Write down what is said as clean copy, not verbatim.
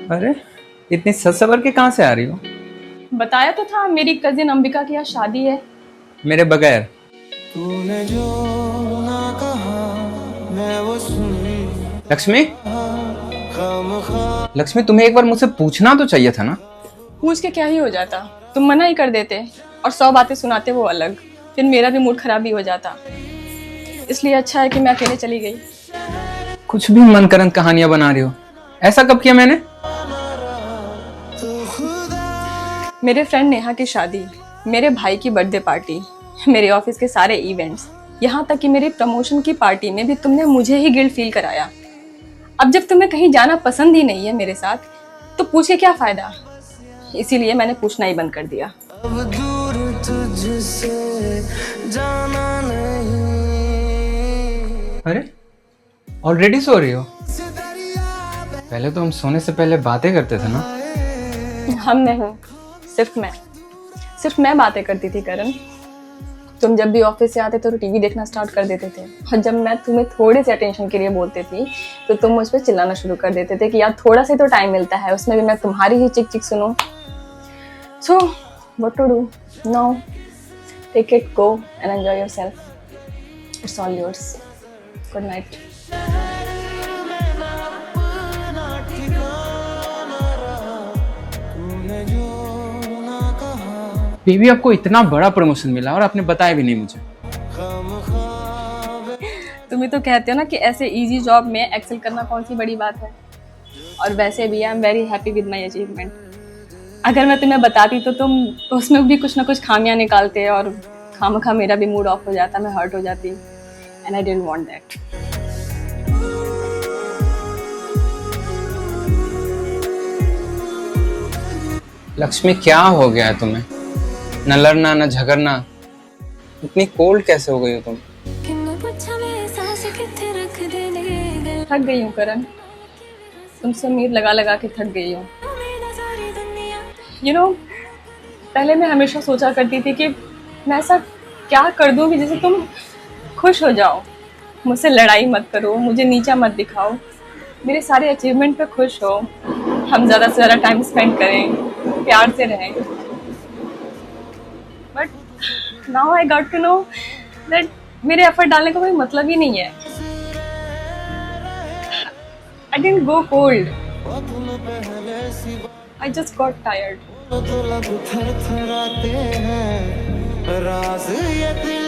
अरे इतनी सज सवर के कहाँ से आ रही हो? बताया तो था, मेरी कजिन अंबिका की आज शादी है। मेरे बगैर? तूने जो ना कहा मैं वो सुन लक्ष्मी, खामखा लक्ष्मी तुम्हें एक बार मुझसे पूछना तो चाहिए था ना। पूछ के क्या ही हो जाता, तुम मना ही कर देते और 100 बातें सुनाते वो अलग, फिर मेरा भी मूड खराब ही हो जाता। इसलिए अच्छा है कि मैं अकेले चली गई। कुछ भी मनकरंत कहानियां बना रही हो। ऐसा कब किया मैंने? मेरे फ्रेंड नेहा की शादी, मेरे भाई की बर्थडे पार्टी, मेरे ऑफिस के सारे इवेंट्स, यहाँ तक कि मेरी प्रमोशन की पार्टी में भी तुमने मुझे ही गिल्ट फील कराया। अब जब तुम्हें कहीं जाना पसंद ही नहीं है मेरे साथ, तो पूछे क्या फायदा। इसीलिए मैंने पूछना ही बंद कर दिया। अब दूर तुझसे जाना नहीं। अरे ऑलरेडी सो रही हो? पहले तो हम सोने से पहले बातें करते थे ना। हम नहीं, सिर्फ मैं बातें करती थी करण। तुम जब भी ऑफिस से आते थे तो टीवी देखना स्टार्ट कर देते थे, और जब मैं तुम्हें थोड़े से अटेंशन के लिए बोलती थी तो तुम मुझ पर चिल्लाना शुरू कर देते थे कि यार थोड़ा सा तो टाइम मिलता है, उसमें भी मैं तुम्हारी ही चिक चिक सुनूं। So what to do now? Take it, go and enjoy yourself. It's all yours. Good night. तूने जो ना कहा बेबी आपको इतना बड़ा प्रमोशन मिला और आपने बताया भी नहीं मुझे। खामखा तुम ही तो कहते हो ना कि ऐसे इजी जॉब में एक्सेल करना कौन सी बड़ी बात है। और वैसे भी I am very happy with my achievement. अगर मैं तुम्हें बताती तो तुम उसमें भी कुछ ना कुछ खामियां निकालते और खामखा मेरा भी मूड ऑफ हो जाता, मैं हर्ट हो जाती। And I didn't want that. Lakshmi क्या हो गया है तुम्हें? न लड़ना न झगड़ना, इतनी कोल्ड कैसे हो गई हो तुम? थक गई हूँ करण, तुमसे उम्मीद लगा लगा के थक गई हूँ। यू नो, पहले मैं हमेशा सोचा करती थी कि मैं ऐसा क्या कर दूँ कि जिससे तुम खुश हो जाओ। मुझसे लड़ाई मत करो, मुझे नीचा मत दिखाओ, मेरे सारे अचीवमेंट पे खुश हो, हम ज़्यादा से ज़्यादा टाइम स्पेंड करें, प्यार से रहें। But now I got to know that मेरे एफर्ट डालने का कोई मतलब ही नहीं है। I didn't go cold, I just got tired. तो लब थरथराते हैं राज ये दिल